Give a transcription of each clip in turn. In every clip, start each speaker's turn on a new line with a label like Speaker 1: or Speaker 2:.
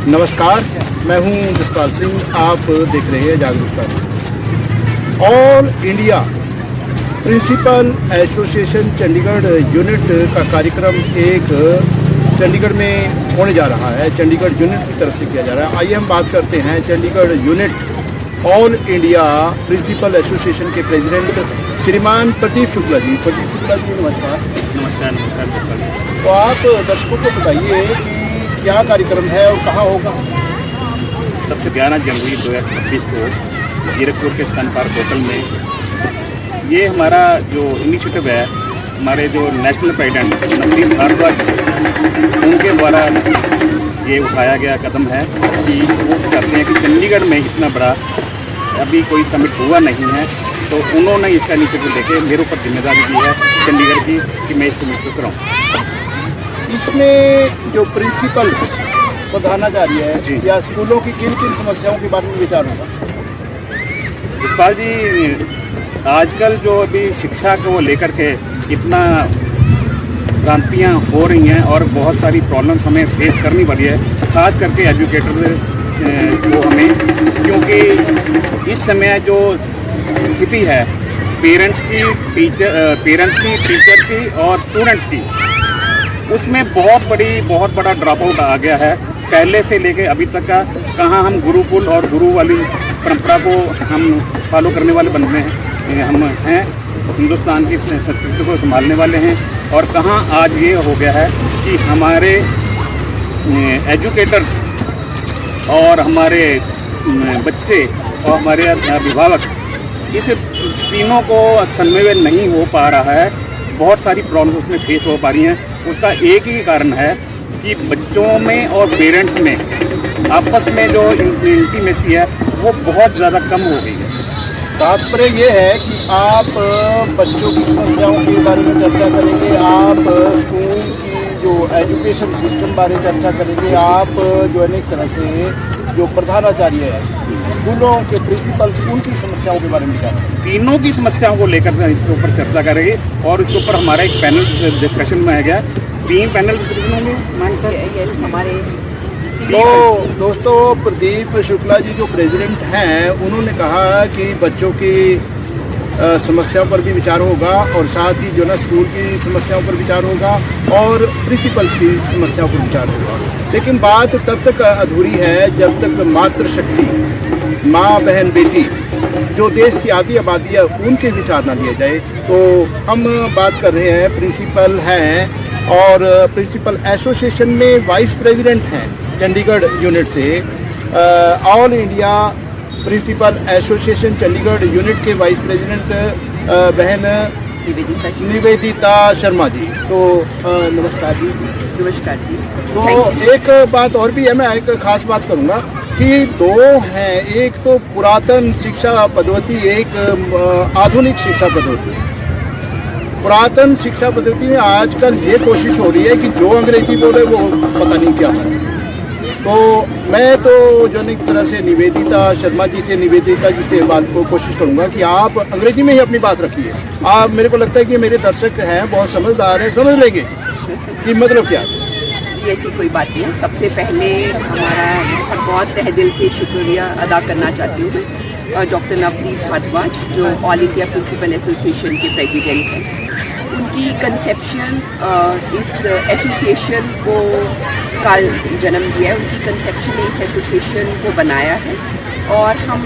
Speaker 1: नमस्कार, मैं हूं जसपाल सिंह। आप देख रहे हैं जागरूकता। All India principal association Chandigarh unit का कार्यक्रम एक चंडीगढ़ में होने जा रहा है। चंडीगढ़ यूनिट की तरफ से किया जा रहा है। आइए हम बात करते हैं Chandigarh unit all India principal association के प्रेसिडेंट श्रीमान प्रदीप शुक्ला जी। प्रदीप शुक्ला जी नमस्कार।
Speaker 2: नमस्कार नमस्कार।
Speaker 1: तो आप दर्शकों को बताइए कि क्या कार्यक्रम है और कहाँ होगा।
Speaker 2: सबसे 11 जनवरी 2025 को जीरकपुर के सन पार्क होटल में ये हमारा जो इनिशिएटिव है, हमारे जो नेशनल प्रेसिडेंट नवनीत भारद्वाज उनके द्वारा ये उठाया गया कदम है कि वो करते हैं कि चंडीगढ़ में इतना बड़ा अभी कोई समिट हुआ नहीं है, तो उन्होंने इसका इनिशिएटिव लेके मेरे ऊपर जिम्मेदारी दी है चंडीगढ़ की कि मैं इस समिट को कराऊँ।
Speaker 1: इसमें जो प्रिंसिपल्स प्रधानाचार्य है या स्कूलों की किन किन समस्याओं के बारे में विचार होगा।
Speaker 2: जसपाल जी, आजकल जो अभी शिक्षा को लेकर के इतना भ्रांतियाँ हो रही हैं और बहुत सारी प्रॉब्लम्स हमें फेस करनी पड़ी है, ख़ास करके एजुकेटर को हमें, क्योंकि इस समय जो स्थिति है पेरेंट्स की, टीचर की और स्टूडेंट्स की, उसमें बहुत बड़ा ड्रॉप आउट आ गया है। पहले से लेके अभी तक का कहाँ हम गुरुकुल और गुरु वाली परंपरा को हम फॉलो करने वाले बन रहे हैं, हम हैं हिंदुस्तान की संस्कृति को संभालने वाले हैं, और कहाँ आज ये हो गया है कि हमारे एजुकेटर्स और हमारे बच्चे और हमारे अभिभावक इस तीनों को समन्वय नहीं हो पा रहा है। बहुत सारी प्रॉब्लम्स उसमें फेस हो पा रही हैं। उसका एक ही कारण है कि बच्चों में और पेरेंट्स में आपस में जो इंटीमेसी है वो बहुत ज़्यादा कम हो गई है।
Speaker 1: तात्पर्य ये है कि आप बच्चों की समस्याओं के बारे में चर्चा करेंगे, आप स्कूल की जो एजुकेशन सिस्टम बारे चर्चा करेंगे, आप जो अनेक तरह से जो प्रधानाचार्य है स्कूलों के प्रिंसिपल्स उनकी समस्याओं के बारे में विचार, तीनों
Speaker 2: की समस्याओं को लेकर इसके ऊपर चर्चा करेंगे। और इसके ऊपर हमारा एक पैनल डिस्कशन में आ गया, 3 पैनल डिस्कशन होंगे
Speaker 1: हमारे। तो दोस्तों, प्रदीप शुक्ला जी जो प्रेसिडेंट हैं उन्होंने कहा कि बच्चों की समस्याओं पर भी विचार होगा और साथ ही जो ना स्कूल की समस्याओं पर विचार होगा और प्रिंसिपल्स की समस्याओं पर विचार होगा। लेकिन बात तब तक अधूरी है जब तक मातृशक्ति, माँ बहन बेटी जो देश की आधी आबादी है उनके विचार ना लिए जाए। तो हम बात कर रहे हैं प्रिंसिपल हैं और प्रिंसिपल एसोसिएशन में वाइस प्रेसिडेंट हैं चंडीगढ़ यूनिट से। All India principal association Chandigarh unit के वाइस प्रेसिडेंट बहन निवेदिता शर्मा जी। तो नमस्कार जी।
Speaker 3: नमस्कार जी।
Speaker 1: तो एक बात और भी है, मैं एक खास बात करूँगा कि 2 हैं, एक तो पुरातन शिक्षा पद्धति, एक आधुनिक शिक्षा पद्धति। पुरातन शिक्षा पद्धति में आजकल ये कोशिश हो रही है कि जो अंग्रेजी बोले वो पता नहीं क्या है। तो मैं तो जो एक तरह से निवेदिता शर्मा जी से बात को कोशिश करूंगा कि आप अंग्रेजी में ही अपनी बात रखिए। आप, मेरे को लगता है कि मेरे दर्शक हैं बहुत समझदार हैं, समझ लेंगे कि मतलब क्या है।
Speaker 3: जी, ऐसी कोई बात नहीं है। सबसे पहले हमारा बहुत तहे दिल से शुक्रिया अदा करना चाहती हूँ डॉक्टर नवनीत भारद्वाज जो ऑल इंडिया प्रिंसिपल एसोसिएशन के प्रेसिडेंट हैं। उनकी कंसेप्शन इस एसोसिएशन को का जन्म दिया है। उनकी कंसेप्शन ने इस एसोसिएशन को बनाया है और हम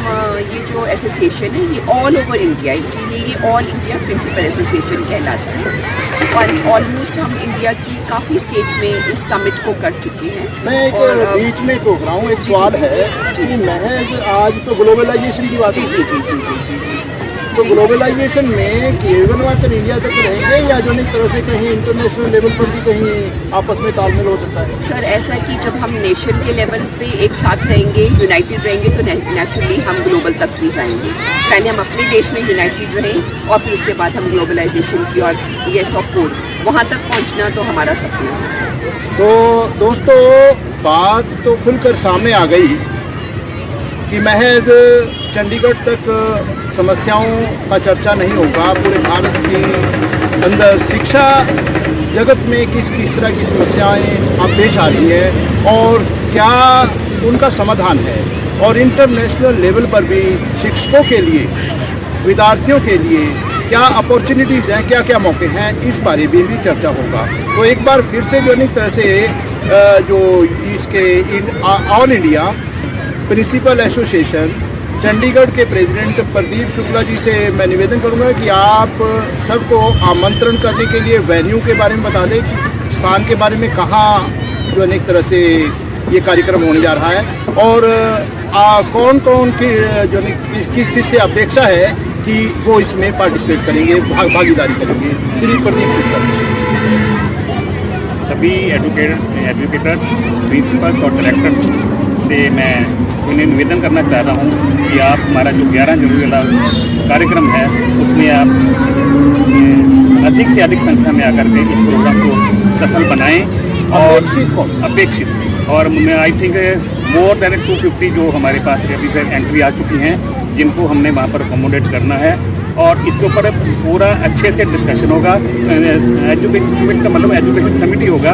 Speaker 3: ये जो एसोसिएशन है ये ऑल ओवर इंडिया है, इसीलिए ये ऑल इंडिया प्रिंसिपल एसोसिएशन कहलाता है। और ऑलमोस्ट हम इंडिया की काफ़ी स्टेट्स में इस समिट को कर चुके हैं।
Speaker 1: मैं एक बीच में टोक रहा हूँ, एक सवाल है कि महज आज तो ग्लोबलाइजेशन की बात
Speaker 3: जी।
Speaker 1: तो ग्लोबलाइजेशन में केवल मात्र इंडिया तक रहेंगे या जो एक तरह से कहीं इंटरनेशनल लेवल पर भी कहीं आपस में तालमेल हो सकता है।
Speaker 3: सर, ऐसा कि जब हम नेशन के लेवल पे एक साथ रहेंगे, यूनाइटेड रहेंगे, तो नेचुरली हम ग्लोबल तक भी जाएंगे। पहले हम अपने देश में यूनाइटेड रहें और फिर उसके बाद हम ग्लोबलाइजेशन की, और येस ऑफ कोर्स वहाँ तक पहुँचना तो हमारा सपना है।
Speaker 1: तो दोस्तों, बात तो खुलकर सामने आ गई कि महज चंडीगढ़ तक समस्याओं का चर्चा नहीं होगा, पूरे भारत के अंदर शिक्षा जगत में किस किस तरह की समस्याएं अब पेश आ रही हैं और क्या उनका समाधान है और इंटरनेशनल लेवल पर भी शिक्षकों के लिए, विद्यार्थियों के लिए क्या अपॉर्चुनिटीज़ हैं, क्या क्या मौके हैं, इस बारे में भी चर्चा होगा। तो एक बार फिर से जो एक तरह से जो इसके all India principal association Chandigarh के प्रेसिडेंट प्रदीप शुक्ला जी से मैं निवेदन करूंगा कि आप सबको आमंत्रण करने के लिए वेन्यू के बारे में बता दें, कि स्थान के बारे में कहाँ जो एक तरह से ये कार्यक्रम होने जा रहा है और कौन कौन की जो किस से अपेक्षा है कि वो इसमें पार्टिसिपेट करेंगे, भागीदारी करेंगे। श्री प्रदीप शुक्ला
Speaker 2: सभी एजुकेटर प्रिंसिपल्स और डायरेक्टर से मैं उन्हें निवेदन करना चाहता हूँ कि आप हमारा जो 11 जनवरी वाला कार्यक्रम है उसमें आप अधिक से अधिक संख्या में आकर के इस प्रोग्राम को सफल बनाएं और अपेक्षित और मैं आई थिंक मोर देन 250 जो हमारे पास अभी से एंट्री आ चुकी हैं जिनको हमने वहाँ पर अकोमोडेट करना है और इसके ऊपर पूरा अच्छे से डिस्कशन होगा। एजुकेशन समिट का मतलब एजुकेशन समिति होगा,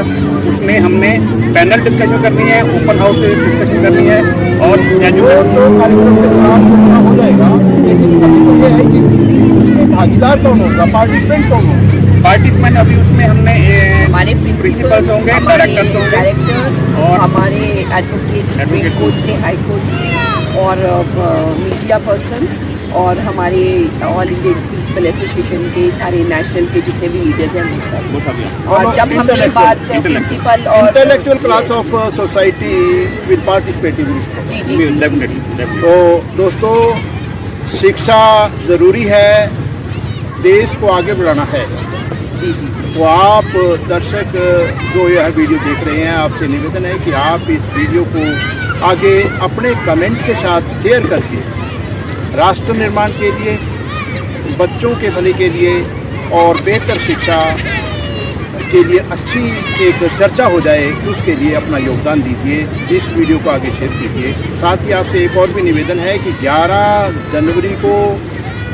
Speaker 2: उसमें हमने पैनल डिस्कशन करनी है, ओपन हाउस से डिस्कशन करनी है और
Speaker 1: कार्यक्रम के दौरान हो जाएगा, लेकिन अभी तो ये है कि उसमें भागीदार कौन होगा, पार्टिसिपेंट कौन होगा?
Speaker 2: पार्टिसिपेंट अभी उसमें हमने
Speaker 3: हमारे
Speaker 2: प्रिंसिपल्स होंगे,
Speaker 3: डायरेक्टर्स और हमारे एडवोकेट्स, सुप्रीम कोर्ट से, हाई कोर्ट से और मीडिया पर्सन्स और हमारे ऑल इंडिया प्रिंसिपल एसोसिएशन के सारे नेशनल के जितने भी लीडर्स हैं वो सब। और जब हम ये बात प्रिंसिपल और
Speaker 1: intellectual class of society will participate in this.
Speaker 3: जी जी
Speaker 2: डेफिनेटली।
Speaker 1: तो दोस्तों, शिक्षा ज़रूरी है, देश को आगे बढ़ाना है।
Speaker 3: जी जी
Speaker 1: तो आप दर्शक जो यह वीडियो देख रहे हैं, आपसे निवेदन है कि आप इस वीडियो को आगे अपने कमेंट के साथ शेयर करके राष्ट्र निर्माण के लिए, बच्चों के भले के लिए और बेहतर शिक्षा के लिए अच्छी एक चर्चा हो जाए, उसके लिए अपना योगदान दीजिए। इस वीडियो को आगे शेयर कीजिए। साथ ही आपसे एक और भी निवेदन है कि 11 जनवरी को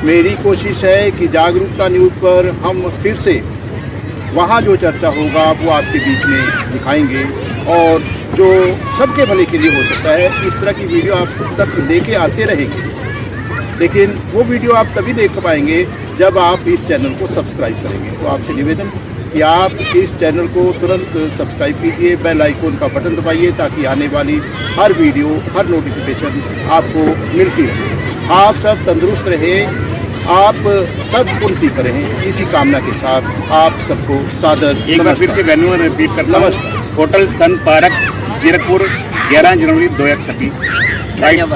Speaker 1: मेरी कोशिश है कि जागरूकता न्यूज़ पर हम फिर से वहाँ जो चर्चा होगा वो आपके बीच में दिखाएंगे और जो सबके भले के लिए हो सकता है, इस तरह की वीडियो आप तक लेके आते रहेंगे। लेकिन वो वीडियो आप तभी देख पाएंगे जब आप इस चैनल को सब्सक्राइब करेंगे। तो आपसे निवेदन कि आप इस चैनल को तुरंत सब्सक्राइब कीजिए, बेल आइकन का बटन दबाइए ताकि आने वाली हर वीडियो, हर नोटिफिकेशन आपको मिलती रहे। आप सब तंदुरुस्त रहें, आप सब उन्नति करें, इसी कामना के साथ आप सबको सादर
Speaker 2: एक बार फिर से वेन्यू रिपीट करता हूँ। होटल सन पार्क, जीरकपुर, 11 जनवरी 2026,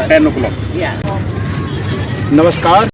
Speaker 2: 10 o'clock।
Speaker 3: या
Speaker 1: नमस्कार।